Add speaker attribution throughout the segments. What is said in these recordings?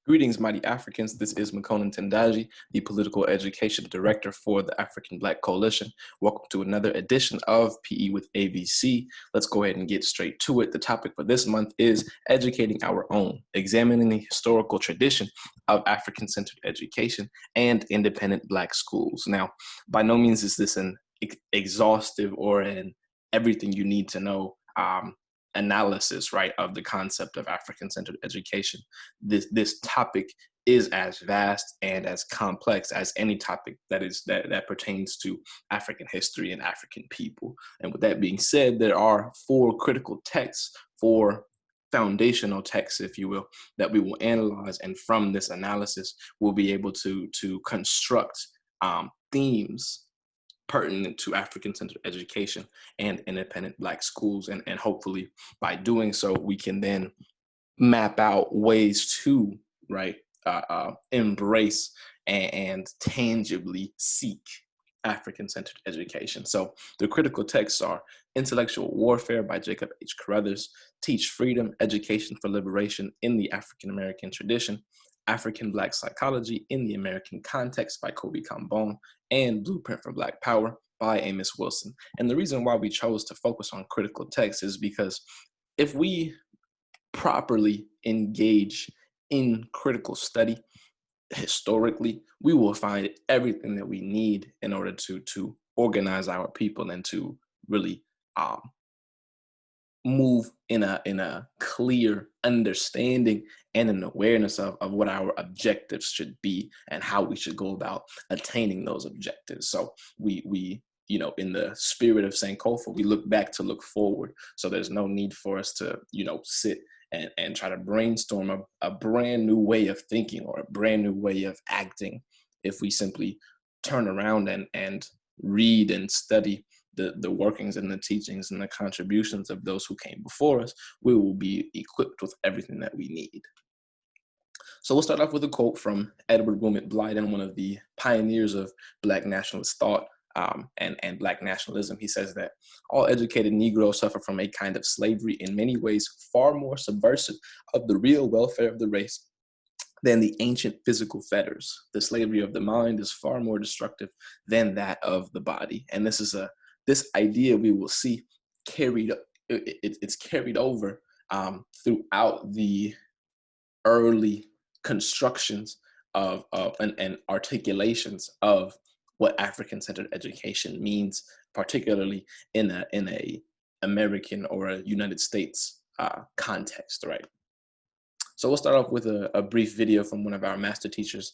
Speaker 1: Greetings, mighty Africans. This is Makonnen Tendaji, the Political Education Director for the African Black Coalition. Welcome to another edition of PE with AVC. Let's go ahead and get straight to it. The topic for this month is educating our own, examining the historical tradition of African-centered education and independent Black schools. Now, by no means is this an exhaustive or an everything you need to know analysis, right, of the concept of African-centered education. This topic is as vast and as complex as any topic that pertains to African history and African people. And with that being said, there are four critical texts, four foundational texts, if you will, that we will analyze. And from this analysis, we'll be able to construct themes pertinent to African-centered education and independent Black schools. And hopefully by doing so, we can then map out ways to, right, embrace and tangibly seek African-centered education. So the critical texts are Intellectual Warfare by Jacob H. Carruthers, Teach Freedom, Education for Liberation in the African-American Tradition, African Black Psychology in the American Context by Kobe Kambon, and Blueprint for Black Power by Amos Wilson. And the reason why we chose to focus on critical texts is because if we properly engage in critical study historically, we will find everything that we need in order to organize our people and to really move in a clear understanding and an awareness of what our objectives should be and how we should go about attaining those objectives. So we you know, in the spirit of Sankofa, we look back to look forward. So there's no need for us to, you know, sit and try to brainstorm a brand new way of thinking or a brand new way of acting. If we simply turn around and read and study the workings and the teachings and the contributions of those who came before us, we will be equipped with everything that we need. So we'll start off with a quote from Edward Wilmot Blyden, one of the pioneers of Black nationalist thought and Black nationalism. He says that all educated Negroes suffer from a kind of slavery in many ways far more subversive of the real welfare of the race than the ancient physical fetters. The slavery of the mind is far more destructive than that of the body. And this idea we will see it's carried over throughout the early constructions of and articulations of what African-centered education means, particularly in a American or a United States context, right? So we'll start off with a brief video from one of our master teachers,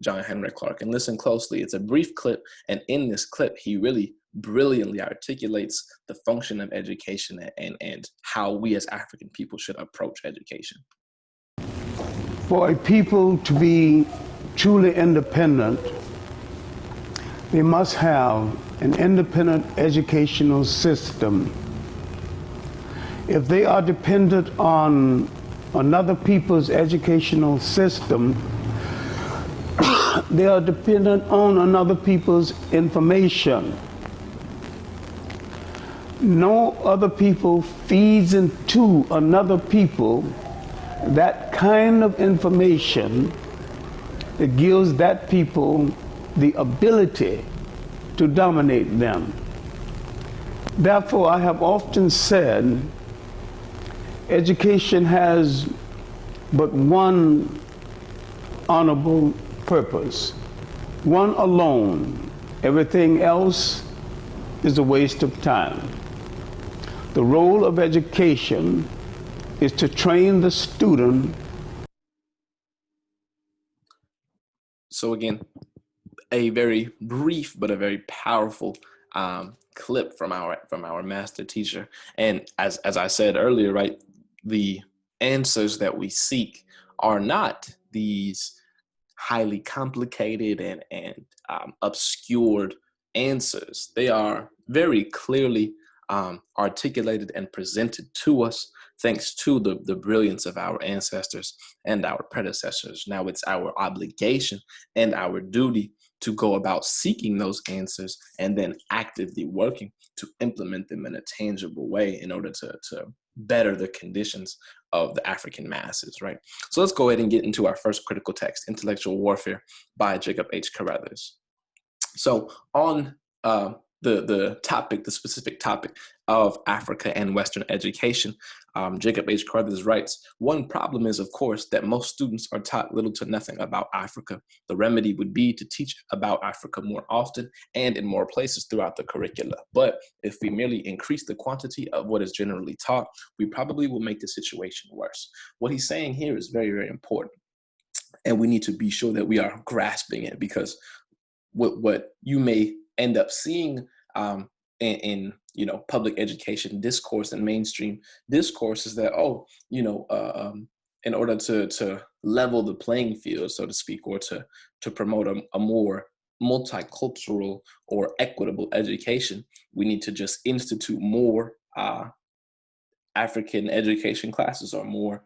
Speaker 1: John Henry Clark, and listen closely. It's a brief clip, and in this clip, he really brilliantly articulates the function of education and how we as African people should approach education.
Speaker 2: For a people to be truly independent, they must have an independent educational system. If they are dependent on another people's educational system, they are dependent on another people's information. No other people feeds into another people that kind of information that gives that people the ability to dominate them. Therefore, I have often said, education has but one honorable purpose, one alone. Everything else is a waste of time. The role of education is to train the student.
Speaker 1: So again, a very brief but a very powerful clip from our master teacher. And as I said earlier, right, the answers that we seek are not these highly complicated and obscured answers. They are very clearly articulated and presented to us thanks to the brilliance of our ancestors and our predecessors. Now it's our obligation and our duty to go about seeking those answers and then actively working to implement them in a tangible way in order to better the conditions of the African masses, right? So let's go ahead and get into our first critical text, Intellectual Warfare by Jacob H. Carruthers. So on the topic, the specific topic of Africa and Western education, Jacob H. Carruthers writes, one problem is, of course, that most students are taught little to nothing about Africa. The remedy would be to teach about Africa more often and in more places throughout the curricula. But if we merely increase the quantity of what is generally taught, we probably will make the situation worse. What he's saying here is very, very important. And we need to be sure that we are grasping it, because what you may end up seeing in public education discourse and mainstream discourse is that, in order to level the playing field, so to speak, or to promote a more multicultural or equitable education, we need to just institute more African education classes, or more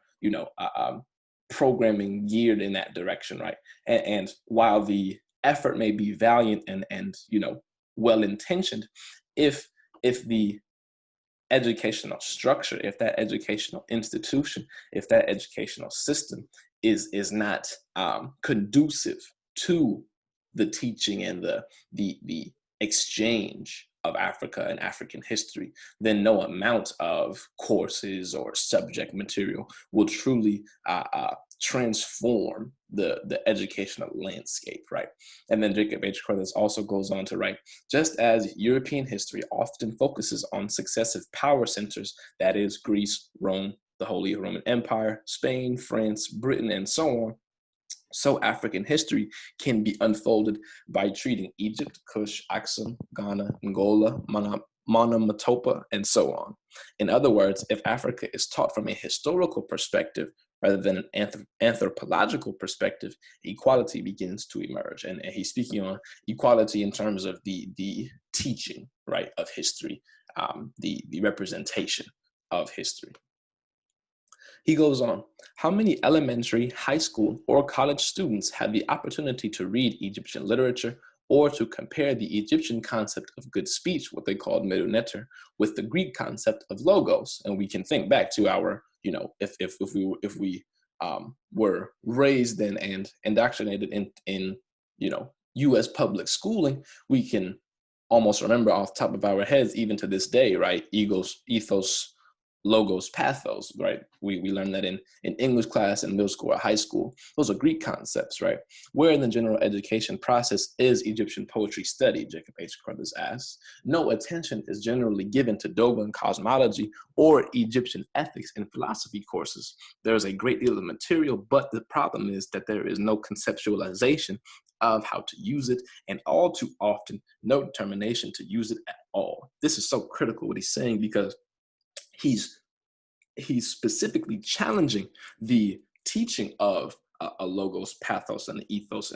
Speaker 1: programming geared in that direction, right? And while the effort may be valiant and well-intentioned, if the educational structure, if that educational institution, if that educational system is not conducive to the teaching and the exchange of Africa and African history, then no amount of courses or subject material will truly transform the educational landscape, right? And then Jacob H. Carruthers also goes on to write, just as European history often focuses on successive power centers, that is Greece, Rome, the Holy Roman Empire, Spain, France, Britain, and so on, so African history can be unfolded by treating Egypt, Kush, Aksum, Ghana, Angola, Monomotapa, and so on. In other words, if Africa is taught from a historical perspective rather than an anthropological perspective, equality begins to emerge. And he's speaking on equality in terms of the teaching, right, of history, the representation of history. He goes on, how many elementary, high school, or college students have the opportunity to read Egyptian literature or to compare the Egyptian concept of good speech, what they called meduneter, with the Greek concept of logos? And we can think back to our, if we were raised and indoctrinated in U.S. public schooling, we can almost remember off the top of our heads, even to this day, right? Ethos, logos, pathos, right? We learned that in English class in middle school or high school. Those are Greek concepts, right? Where in the general education process is Egyptian poetry studied, Jacob H. Carruthers asks. No attention is generally given to Dogon cosmology or Egyptian ethics and philosophy courses. There is a great deal of material, but the problem is that there is no conceptualization of how to use it, and all too often, no determination to use it at all. This is so critical what he's saying, because he's specifically challenging the teaching of a logos, pathos, and ethos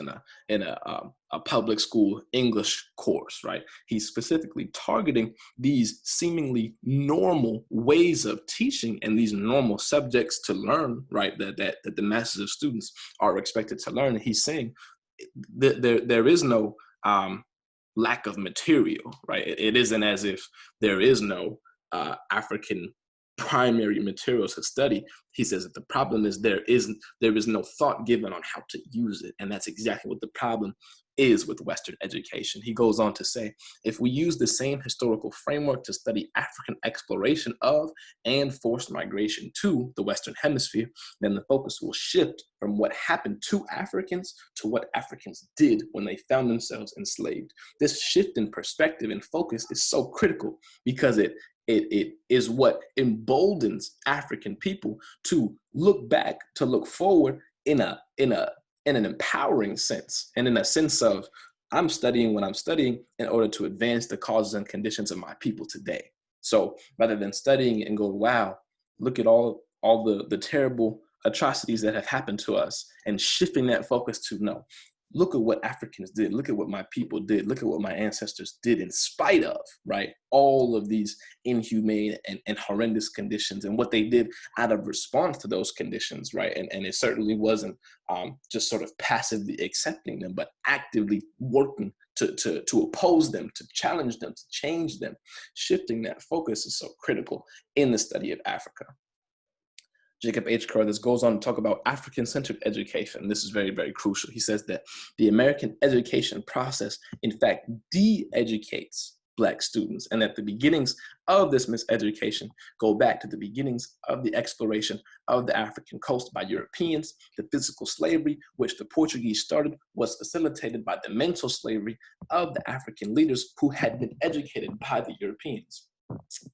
Speaker 1: in a public school English course, right? He's specifically targeting these seemingly normal ways of teaching and these normal subjects to learn, right? That the masses of students are expected to learn. And he's saying there is no lack of material, right? It isn't as if there is no African primary materials to study. He says that the problem is there is no thought given on how to use it. And that's exactly what the problem is with Western education. He goes on to say, if we use the same historical framework to study African exploration of and forced migration to the Western Hemisphere, then the focus will shift from what happened to Africans to what Africans did when they found themselves enslaved. This shift in perspective and focus is so critical, because it is what emboldens African people to look back, to look forward in an empowering sense, and in a sense of, I'm studying what I'm studying in order to advance the causes and conditions of my people today. So rather than studying and go, wow, look at all the terrible atrocities that have happened to us, and shifting that focus to, no, look at what Africans did. Look at what my people did. Look at what my ancestors did in spite of, right, all of these inhumane and horrendous conditions, and what they did out of response to those conditions, right? And it certainly wasn't just sort of passively accepting them, but actively working to oppose them, to challenge them, to change them. Shifting that focus is so critical in the study of Africa. Jacob H. Carruthers goes on to talk about African-centered education. This is very, very crucial. He says that the American education process, in fact, de-educates Black students, and that the beginnings of this miseducation go back to the beginnings of the exploration of the African coast by Europeans. The physical slavery, which the Portuguese started, was facilitated by the mental slavery of the African leaders who had been educated by the Europeans.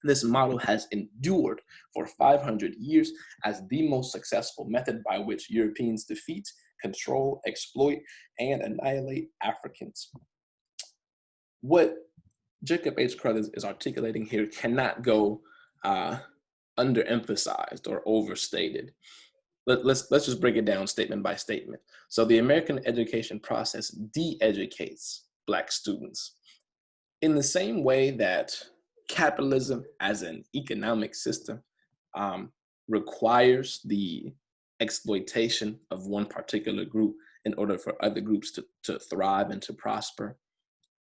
Speaker 1: This model has endured for 500 years as the most successful method by which Europeans defeat, control, exploit, and annihilate Africans. What Jacob H. Carruthers is articulating here cannot go underemphasized or overstated. Let's just break it down statement by statement. So the American education process de-educates Black students in the same way that capitalism as an economic system requires the exploitation of one particular group in order for other groups to thrive and to prosper.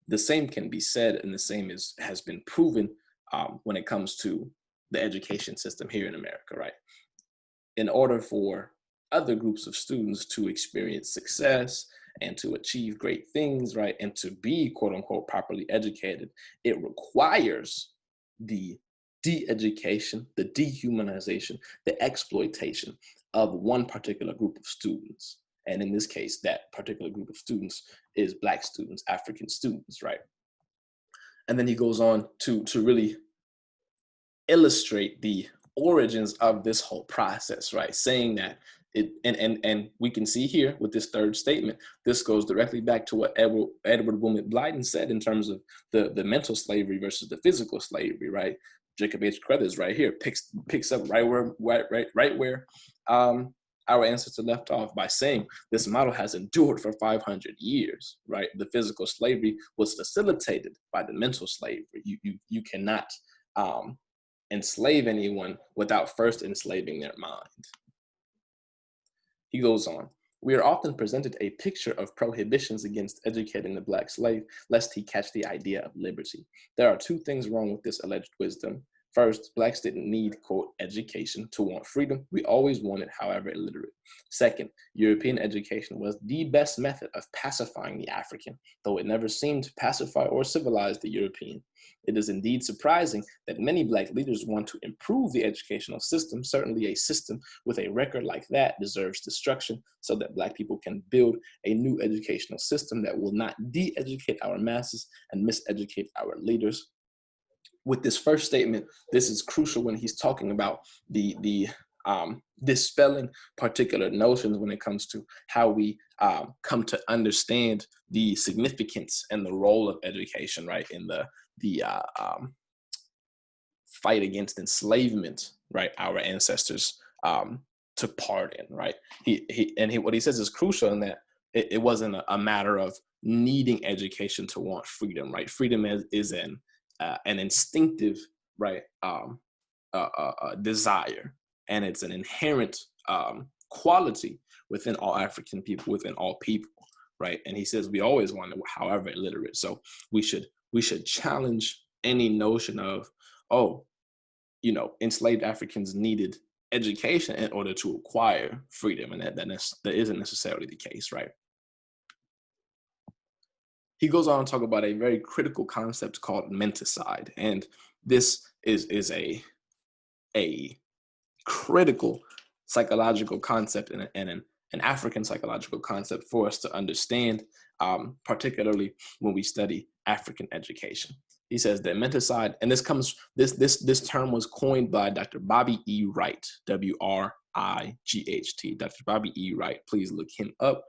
Speaker 1: The same can be said, and the same has been proven when it comes to the education system here in America, right? In order for other groups of students to experience success and to achieve great things, right, and to be quote unquote properly educated, it requires the de-education, the dehumanization, the exploitation of one particular group of students. And in this case, that particular group of students is Black students, African students, right? And then he goes on to really illustrate the origins of this whole process, right? Saying that and we can see here with this third statement, this goes directly back to what Edward Wilmot Blyden said in terms of the mental slavery versus the physical slavery, right? Jacob H. Carruthers right here picks up right where our ancestor left off by saying this model has endured for 500 years, right? The physical slavery was facilitated by the mental slavery. You cannot enslave anyone without first enslaving their mind. He goes on, we are often presented a picture of prohibitions against educating the Black slave, lest he catch the idea of liberty. There are two things wrong with this alleged wisdom. First, Blacks didn't need, quote, education to want freedom. We always wanted, however illiterate. Second, European education was the best method of pacifying the African, though it never seemed to pacify or civilize the European. It is indeed surprising that many Black leaders want to improve the educational system. Certainly a system with a record like that deserves destruction so that Black people can build a new educational system that will not de-educate our masses and miseducate our leaders. With this first statement, this is crucial when he's talking about the dispelling particular notions when it comes to how we come to understand the significance and the role of education, right, in the fight against enslavement, right, our ancestors took part in, right? What he says is crucial in that it wasn't a matter of needing education to want freedom, right? Freedom is an instinctive, right, desire, and it's an inherent quality within all African people, within all people, right? And he says we always wanted, however illiterate. So we should challenge any notion of, oh, enslaved Africans needed education in order to acquire freedom, and that isn't necessarily the case, right? He goes on to talk about a very critical concept called menticide, and this is a critical psychological concept and an African psychological concept for us to understand, particularly when we study African education. He says that menticide, and this term was coined by Dr. Bobby E. Wright, W-R-I-G-H-T, Dr. Bobby E. Wright. Please look him up.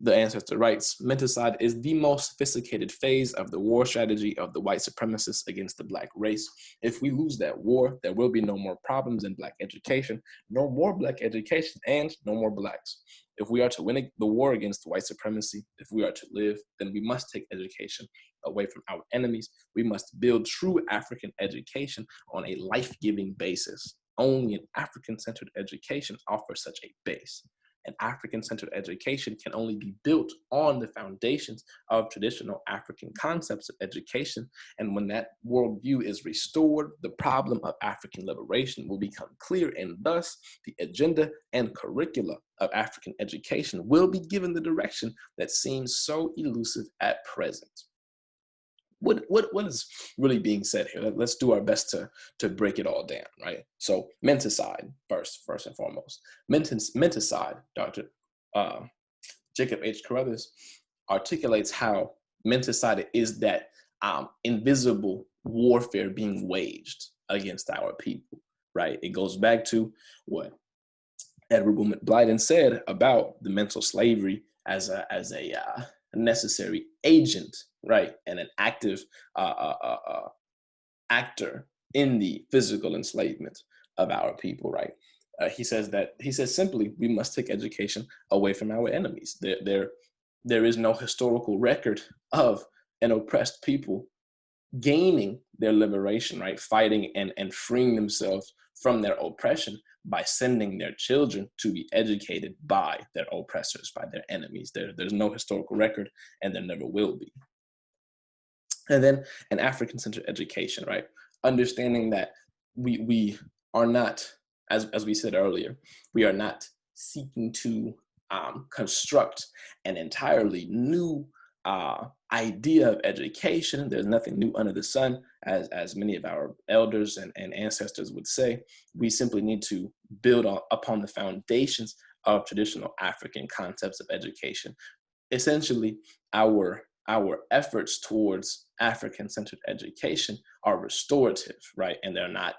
Speaker 1: The ancestor writes, menticide is the most sophisticated phase of the war strategy of the white supremacists against the Black race. If we lose that war, there will be no more problems in Black education, no more Black education, and no more Blacks. If we are to win the war against white supremacy, if we are to live, then we must take education away from our enemies. We must build true African education on a life-giving basis. Only an African-centered education offers such a base. an African-centered education can only be built on the foundations of traditional African concepts of education. And when that worldview is restored, the problem of African liberation will become clear, and thus the agenda and curricula of African education will be given the direction that seems so elusive at present. What is really being said here? Let's do our best to break it all down, right? So menticide first and foremost. Menticide, Dr. Jacob H. Carruthers articulates how menticide is that invisible warfare being waged against our people, right? It goes back to what Edward Blyden said about the mental slavery as a necessary agent, right, and an active actor in the physical enslavement of our people, right? He says simply, we must take education away from our enemies. There is no historical record of an oppressed people gaining their liberation, right? Fighting and freeing themselves from their oppression by sending their children to be educated by their oppressors, by their enemies. There's no historical record, and there never will be. And then an African-centered education, right? Understanding that we are not, as we said earlier, we are not seeking to construct an entirely new idea of education. There's nothing new under the sun, as many of our elders and ancestors would say. We simply need to build upon the foundations of traditional African concepts of education. Essentially, our efforts towards African-centered education are restorative, right? And they're not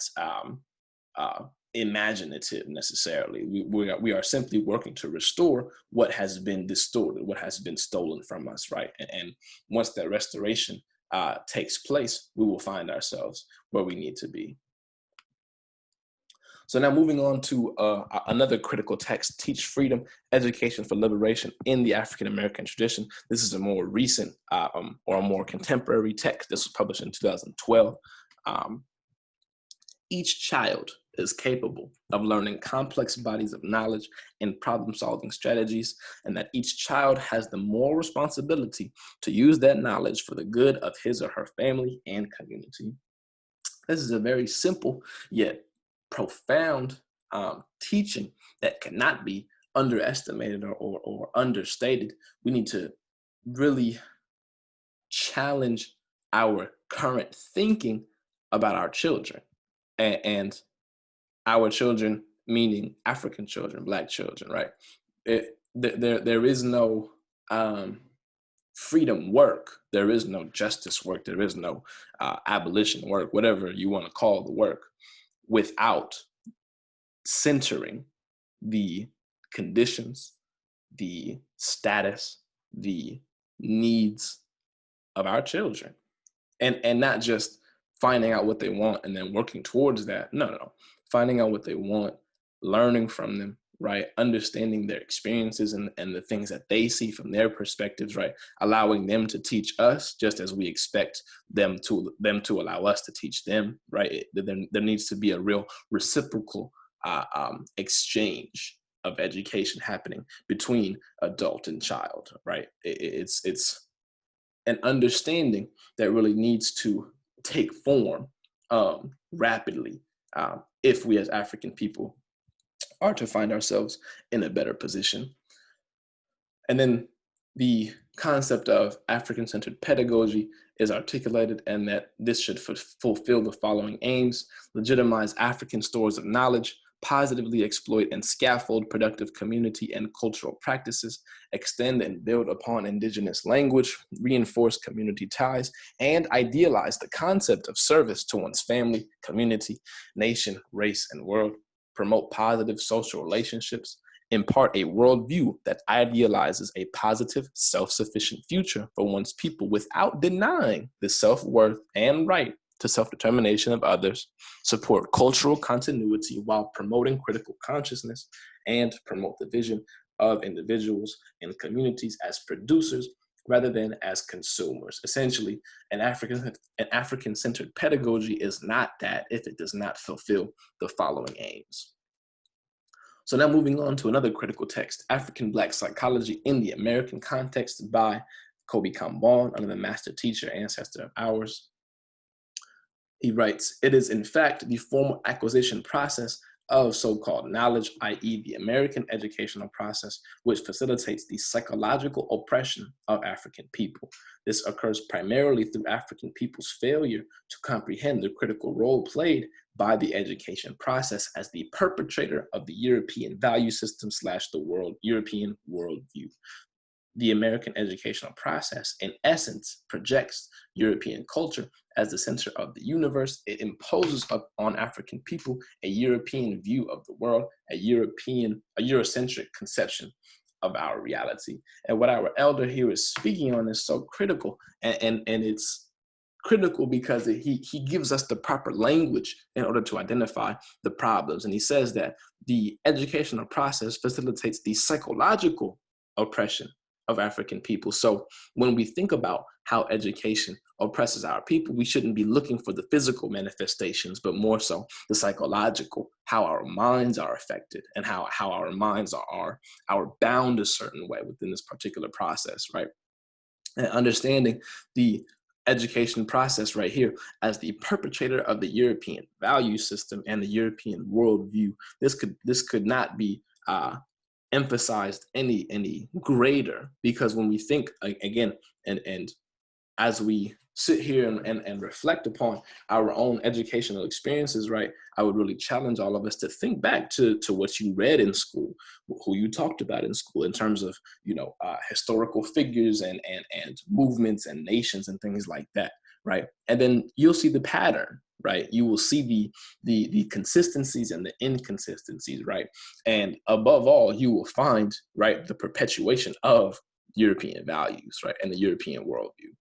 Speaker 1: imaginative necessarily. We are simply working to restore what has been distorted, what has been stolen from us, right? And once that restoration takes place, we will find ourselves where we need to be. So now moving on to another critical text, Teach Freedom, Education for Liberation in the African American Tradition. This is a more recent or a more contemporary text. This was published in 2012. Each child is capable of learning complex bodies of knowledge and problem-solving strategies, and that each child has the moral responsibility to use that knowledge for the good of his or her family and community. This is a very simple yet profound teaching that cannot be underestimated or understated. We need to really challenge our current thinking about our children, and our children, meaning African children, Black children, right? There is no freedom work. There is no justice work. There is no abolition work, whatever you want to call the work, without centering the conditions, the status, the needs of our children, and not just finding out what they want and then working towards that. No. Finding out what they want, learning from them, right? Understanding their experiences and the things that they see from their perspectives, right? Allowing them to teach us just as we expect them to allow us to teach them, right? There needs to be a real reciprocal exchange of education happening between adult and child, right? It's an understanding that really needs to take form rapidly if we as African people are to find ourselves in a better position. And then the concept of African-centered pedagogy is articulated, and that this should fulfill the following aims: legitimize African stores of knowledge, positively exploit and scaffold productive community and cultural practices, extend and build upon indigenous language, reinforce community ties, and idealize the concept of service to one's family, community, nation, race, and world, promote positive social relationships, impart a worldview that idealizes a positive, self-sufficient future for one's people without denying the self-worth and right to self-determination of others, support cultural continuity while promoting critical consciousness, and promote the vision of individuals and communities as producers rather than as consumers. Essentially, an African-centered pedagogy is not that if it does not fulfill the following aims. So now moving on to another critical text, African Black Psychology in the American Context by Kobe Kambon, another master teacher, ancestor of ours. He writes, it is in fact the formal acquisition process of so-called knowledge, i.e. the American educational process, which facilitates the psychological oppression of African people. This occurs primarily through African people's failure to comprehend the critical role played by the education process as the perpetrator of the European value system / the European worldview. The American educational process, in essence, projects European culture as the center of the universe. It imposes on African people a European view of the world, a Eurocentric conception of our reality. And what our elder here is speaking on is so critical, and it's critical because he gives us the proper language in order to identify the problems. And he says that the educational process facilitates the psychological oppression of African people. So when we think about how education oppresses our people, we shouldn't be looking for the physical manifestations, but more so the psychological, how our minds are affected and how our minds are bound a certain way within this particular process, right? And understanding the education process right here as the perpetrator of the European value system and the European worldview, this could not be emphasized any greater, because when we think again and as we sit here and reflect upon our own educational experiences, right, I would really challenge all of us to think back to what you read in school, who you talked about in school in terms of, historical figures and movements and nations and things like that, right? And then you'll see the pattern, right? You will see the consistencies and the inconsistencies, right? And above all, you will find, right, the perpetuation of European values, right, and the European worldview.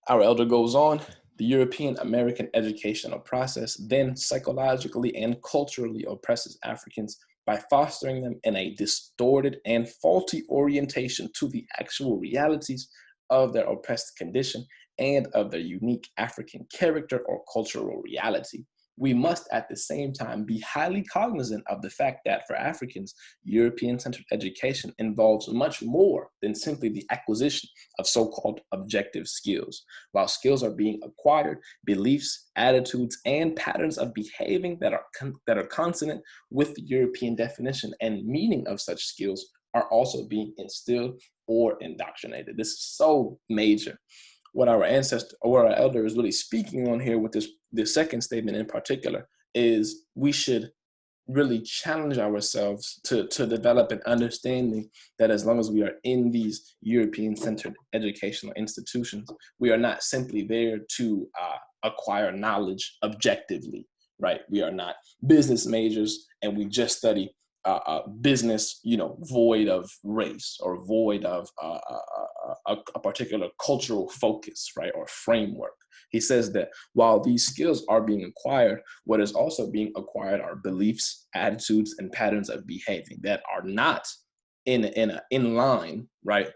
Speaker 1: Our elder goes on, the European American educational process then psychologically and culturally oppresses Africans by fostering them in a distorted and faulty orientation to the actual realities of their oppressed condition and of their unique African character or cultural reality. We must at the same time be highly cognizant of the fact that for Africans, European-centered education involves much more than simply the acquisition of so-called objective skills. While skills are being acquired, beliefs, attitudes, and patterns of behaving that are consonant with the European definition and meaning of such skills are also being instilled or indoctrinated. This is so major. What our ancestor or our elder is really speaking on here with this second statement in particular is we should really challenge ourselves to develop an understanding that as long as we are in these European-centered educational institutions, we are not simply there to acquire knowledge objectively, right? We are not business majors and we just study business, void of race or void of a particular cultural focus, right, or framework. He says that while these skills are being acquired, what is also being acquired are beliefs, attitudes, and patterns of behaving that are not in line, right,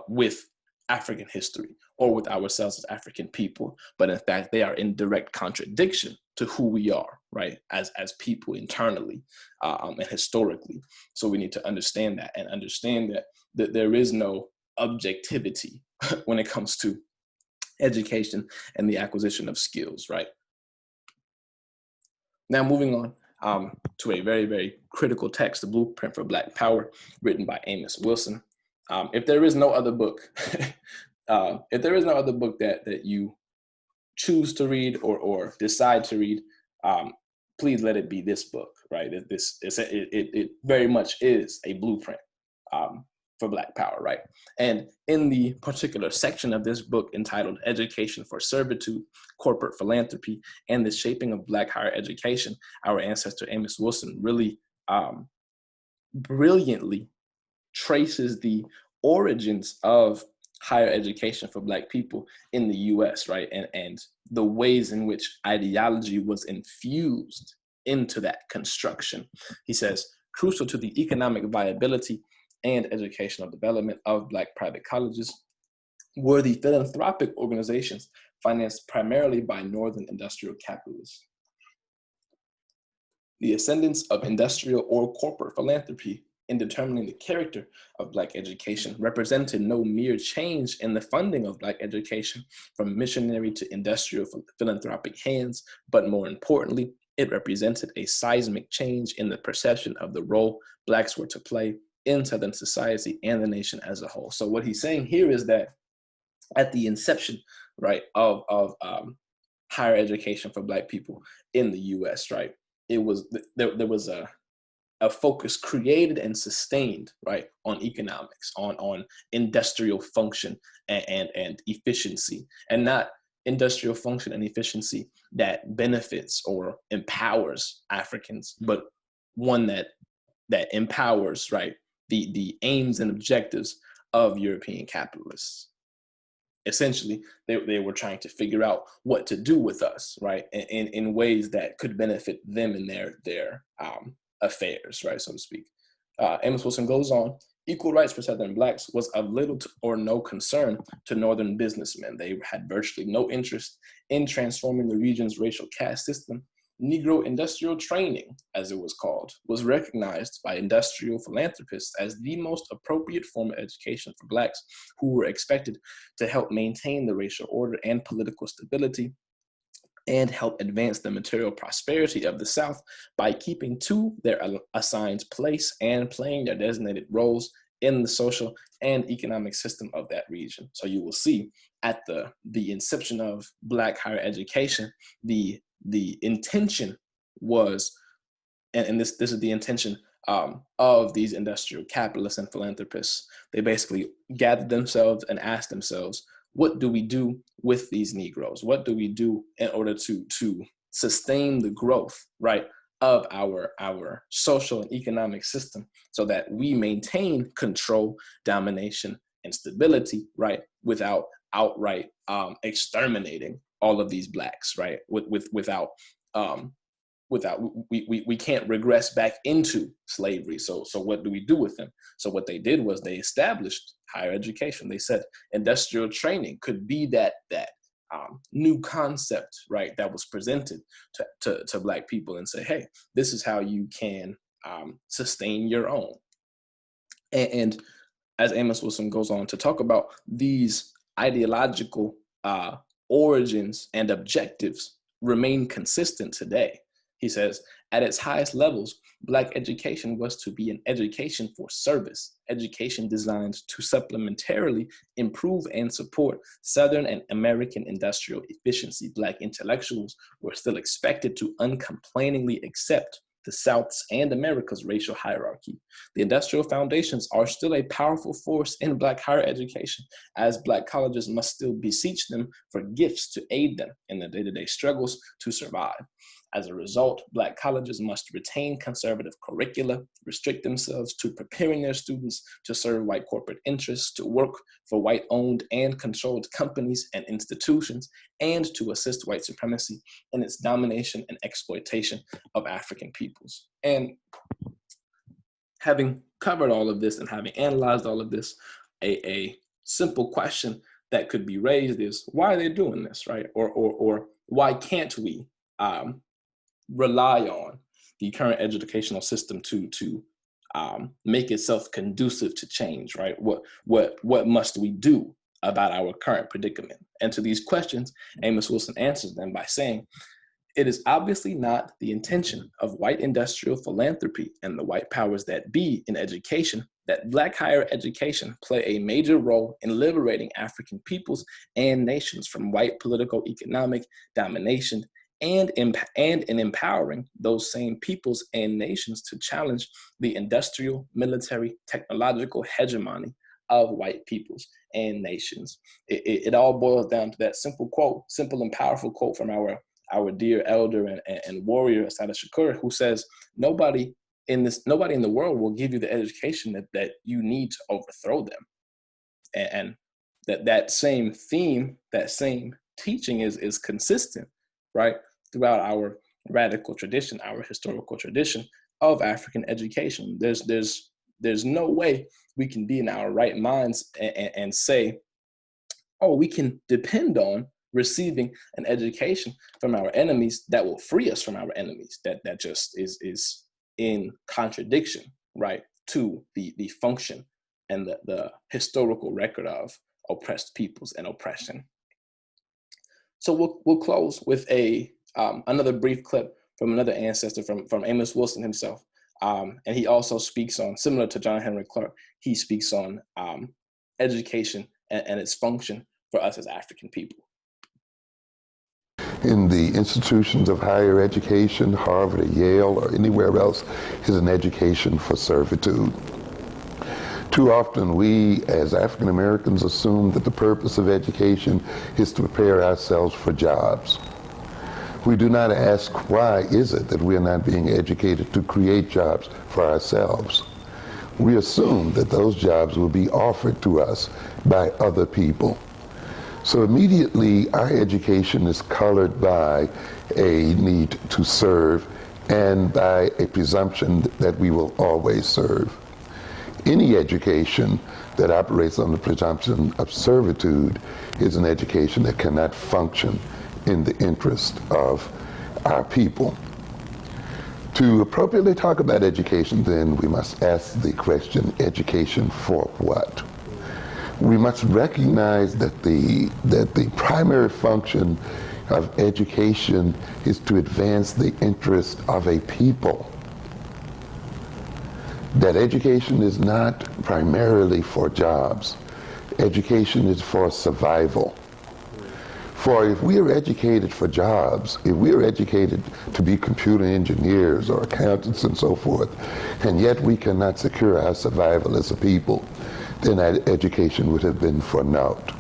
Speaker 1: with African history or with ourselves as African people, but in fact, they are in direct contradiction to who we are, right, as people internally and historically. So we need to understand that and understand that there is no objectivity when it comes to education and the acquisition of skills, right? Now moving on to a very, very critical text, The Blueprint for Black Power, written by Amos Wilson. If there is no other book, that you choose to read or decide to read, please let it be this book, right? It very much is a blueprint for Black Power, right? And in the particular section of this book entitled Education for Servitude, Corporate Philanthropy, and the Shaping of Black Higher Education, our ancestor Amos Wilson really brilliantly traces the origins of higher education for Black people in the US, right? And the ways in which ideology was infused into that construction. He says, crucial to the economic viability and educational development of Black private colleges were the philanthropic organizations financed primarily by Northern industrial capitalists. The ascendance of industrial or corporate philanthropy in determining the character of Black education represented no mere change in the funding of Black education from missionary to industrial philanthropic hands, but more importantly, it represented a seismic change in the perception of the role Blacks were to play in Southern society and the nation as a whole. So what he's saying here is that at the inception, right, of higher education for Black people in the U.S., right, it was there was a focus created and sustained, right, on economics, on industrial function and efficiency, and not industrial function and efficiency that benefits or empowers Africans, but one that empowers, right, the aims and objectives of European capitalists. Essentially, they were trying to figure out what to do with us, right, in ways that could benefit them in their affairs, right, so to speak. Amos Wilson goes on, equal rights for Southern Blacks was of little or no concern to Northern businessmen. They had virtually no interest in transforming the region's racial caste system. Negro industrial training, as it was called, was recognized by industrial philanthropists as the most appropriate form of education for Blacks who were expected to help maintain the racial order and political stability and help advance the material prosperity of the South by keeping to their assigned place and playing their designated roles in the social and economic system of that region. So you will see at the inception of Black higher education, the intention was, and this is the intention of these industrial capitalists and philanthropists. They basically gathered themselves and asked themselves, what do we do with these Negroes? What do we do in order to sustain the growth, right, of our social and economic system so that we maintain control, domination, and stability, right, without outright exterminating all of these Blacks, right, without we can't regress back into slavery. So what do we do with them? So what they did was they established higher education. They said industrial training could be that new concept, right, that was presented to Black people and say, hey, this is how you can sustain your own. And as Amos Wilson goes on to talk about, these ideological origins and objectives remain consistent today. He says, at its highest levels, Black education was to be an education for service, education designed to supplementarily improve and support Southern and American industrial efficiency. Black intellectuals were still expected to uncomplainingly accept the South's and America's racial hierarchy. The industrial foundations are still a powerful force in Black higher education, as Black colleges must still beseech them for gifts to aid them in their day-to-day struggles to survive. As a result, Black colleges must retain conservative curricula, restrict themselves to preparing their students to serve white corporate interests, to work for white-owned and controlled companies and institutions, and to assist white supremacy in its domination and exploitation of African peoples. And having covered all of this and having analyzed all of this, a simple question that could be raised is, why are they doing this, right? Or why can't we rely on the current educational system to make itself conducive to change, right? What must we do about our current predicament? And to these questions, Amos Wilson answers them by saying, it is obviously not the intention of white industrial philanthropy and the white powers that be in education that Black higher education play a major role in liberating African peoples and nations from white political economic domination and in empowering those same peoples and nations to challenge the industrial, military, technological hegemony of white peoples and nations. It all boils down to that simple quote, simple and powerful quote from our dear elder and warrior, Assata Shakur, who says, nobody in the world will give you the education that you need to overthrow them. And that same theme, that same teaching is consistent, right, throughout our radical tradition, our historical tradition of African education. There's no way we can be in our right minds and say, oh, we can depend on receiving an education from our enemies that will free us from our enemies. That just is in contradiction, right, to the function and the historical record of oppressed peoples and oppression. So we'll close with another brief clip from another ancestor, from Amos Wilson himself. And he also speaks on, similar to John Henry Clark, he speaks on education and its function for us as African people.
Speaker 3: In the institutions of higher education, Harvard or Yale or anywhere else, is an education for servitude. Too often we, as African Americans, assume that the purpose of education is to prepare ourselves for jobs. We do not ask, why is it that we are not being educated to create jobs for ourselves? We assume that those jobs will be offered to us by other people. So immediately our education is colored by a need to serve and by a presumption that we will always serve. Any education that operates on the presumption of servitude is an education that cannot function in the interest of our people. To appropriately talk about education, then, we must ask the question, education for what? We must recognize that the primary function of education is to advance the interest of a people. That education is not primarily for jobs. Education is for survival. For if we are educated for jobs, if we are educated to be computer engineers or accountants and so forth, and yet we cannot secure our survival as a people, then that education would have been for naught.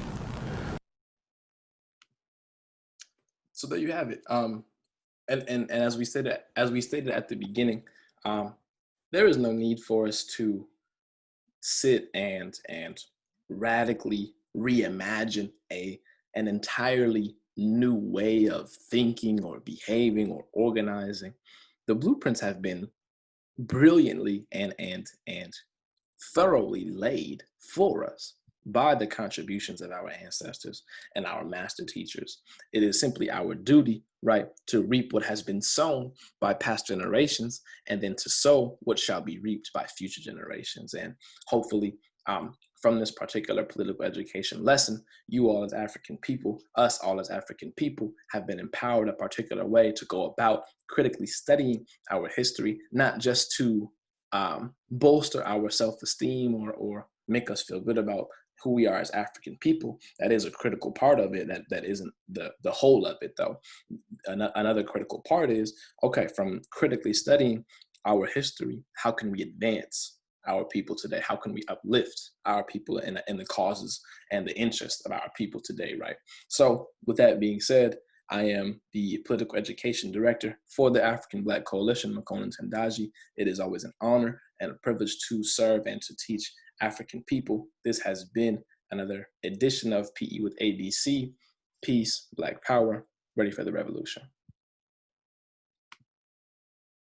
Speaker 1: So there you have it. And as we stated at the beginning, there is no need for us to sit and radically reimagine an entirely new way of thinking or behaving or organizing. The blueprints have been brilliantly and thoroughly laid for us by the contributions of our ancestors and our master teachers. It is simply our duty, right, to reap what has been sown by past generations, and then to sow what shall be reaped by future generations. And hopefully, from this particular political education lesson, you all as African people, us all as African people, have been empowered a particular way to go about critically studying our history, not just to bolster our self-esteem or make us feel good about who we are as African people. That is a critical part of it. That isn't the whole of it, though. Another critical part is, okay, from critically studying our history, how can we advance our people today? How can we uplift our people in the causes and the interests of our people today, right? So with that being said, I am the Political Education Director for the African Black Coalition, Makonnen Tendaji. It is always an honor and a privilege to serve and to teach African people. This has been another edition of PE with ABC. Peace, Black Power, ready for the revolution.